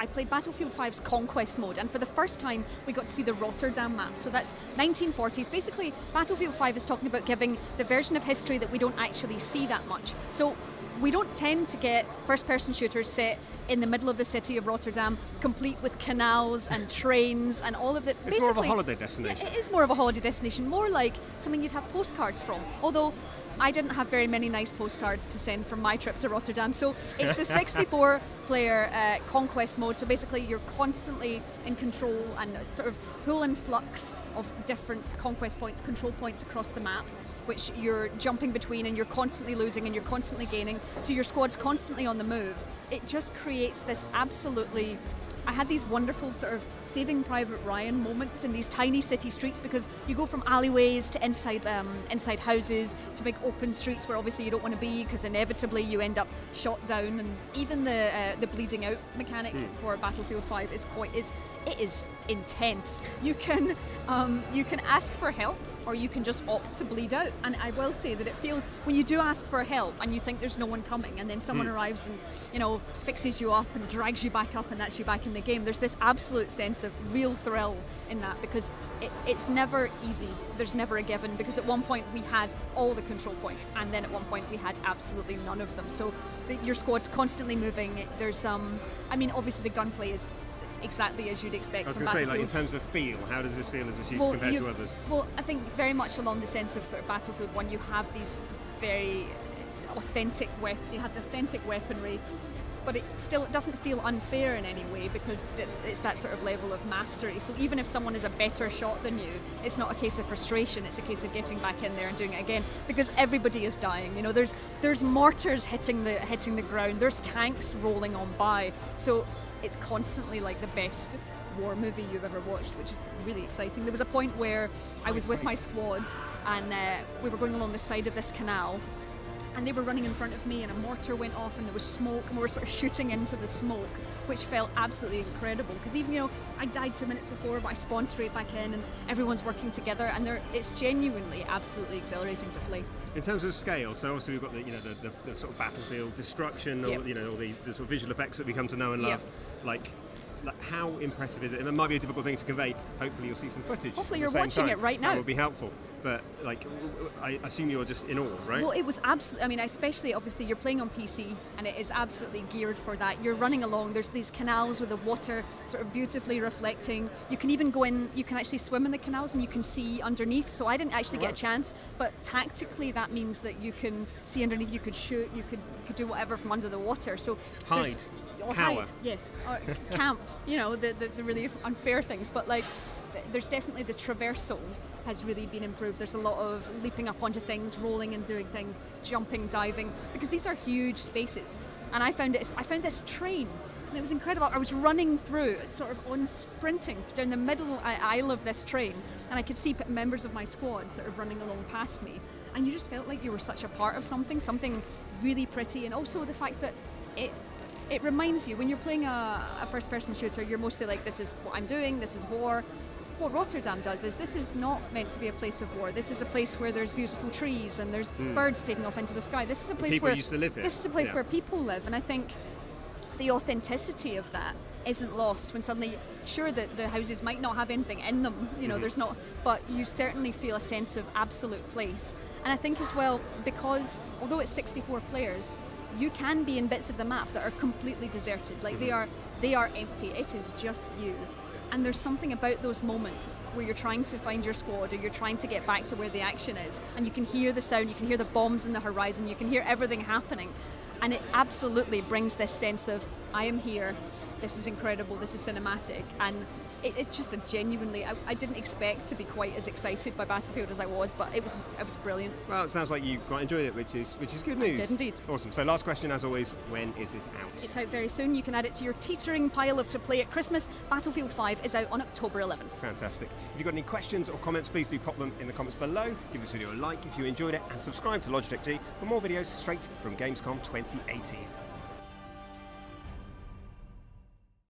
I played Battlefield 5's Conquest mode, and for the first time we got to see the Rotterdam map. So that's 1940s. Basically, Battlefield 5 is talking about giving the version of history that we don't actually see that much. So we don't tend to get first-person shooters set in the middle of the city of Rotterdam, complete with canals and trains and all of it. It's more of a holiday destination. Yeah, it is more of a holiday destination, more like something you'd have postcards from. Although I didn't have very many nice postcards to send from my trip to Rotterdam. So it's the 64-player conquest mode. So basically you're constantly in control and sort of pull and flux of different conquest points, control points across the map, which you're jumping between, and you're constantly losing and you're constantly gaining. So your squad's constantly on the move. It just creates this absolutely... I had these wonderful sort of Saving Private Ryan moments in these tiny city streets, because you go from alleyways to inside houses to big open streets where obviously you don't want to be, because inevitably you end up shot down. And even the bleeding out mechanic for Battlefield 5 is intense. You can ask for help, or you can just opt to bleed out. And I will say that it feels, when you do ask for help and you think there's no one coming, and then someone arrives and fixes you up and drags you back up, and that's you back in the game, there's this absolute sense of real thrill in that, because it's never easy. There's never a given, because at one point we had all the control points, and then at one point we had absolutely none of them. So your squad's constantly moving. There's obviously the gunplay is exactly as you'd expect. I was going to say, like, in terms of feel, how does this feel as a shooter compared to others? Well, I think very much along the sense of sort of Battlefield 1, you have these very authentic weaponry, but it doesn't feel unfair in any way, because it's that sort of level of mastery. So even if someone is a better shot than you, it's not a case of frustration, it's a case of getting back in there and doing it again, because everybody is dying. There's mortars hitting the ground, there's tanks rolling on by. So it's constantly like the best war movie you've ever watched, which is really exciting. There was a point where I was with my squad, and we were going along the side of this canal, and they were running in front of me, and a mortar went off and there was smoke, and we were sort of shooting into the smoke, which felt absolutely incredible, because even, I died 2 minutes before, but I spawned straight back in, and everyone's working together, and it's genuinely absolutely exhilarating to play. In terms of scale, so obviously we've got the sort of battlefield destruction, or all the sort of visual effects that we come to know and love. Like how impressive is it? And it might be a difficult thing to convey. Hopefully you'll see some footage. Hopefully you're watching it right now. That would be helpful. But I assume you're just in awe, right? Well, it was absolutely, especially obviously you're playing on PC, and it is absolutely geared for that. You're running along, there's these canals with the water sort of beautifully reflecting. You can even go in, you can actually swim in the canals, and you can see underneath. So I didn't actually get a chance, but tactically that means that you can see underneath, you could shoot, you could do whatever from under the water. So hide. Hide, yes. Or camp, the really unfair things. But there's definitely the traversal has really been improved. There's a lot of leaping up onto things, rolling and doing things, jumping, diving, because these are huge spaces. And I found this train, and it was incredible. I was running through, sort of on sprinting down the middle aisle of this train, and I could see members of my squad sort of running along past me, and you just felt like you were such a part of something really pretty. And also the fact that it reminds you, when you're playing a first-person shooter, you're mostly like, this is what I'm doing, this is war. What Rotterdam does is, this is not meant to be a place of war. This is a place where there's beautiful trees and there's birds taking off into the sky. This is a place people where used to live here. This is a place where people live, and I think the authenticity of that isn't lost when suddenly, sure, that the houses might not have anything in them, there's not, but you certainly feel a sense of absolute place. And I think as well, because although it's 64 players, you can be in bits of the map that are completely deserted. Like they are empty. It is just you. And there's something about those moments where you're trying to find your squad, or you're trying to get back to where the action is, and you can hear the sound, you can hear the bombs in the horizon, you can hear everything happening, and it absolutely brings this sense of, I am here, this is incredible, this is cinematic, and it's just a genuinely, I didn't expect to be quite as excited by Battlefield as I was, but it was brilliant. Well, it sounds like you quite enjoyed it, which is good news. I did indeed. Awesome. So last question, as always, when is it out? It's out very soon. You can add it to your teetering pile of to play at Christmas. Battlefield 5 is out on October 11th. Fantastic. If you've got any questions or comments, please do pop them in the comments below. Give this video a like if you enjoyed it, and subscribe to Logitech G for more videos straight from Gamescom 2018.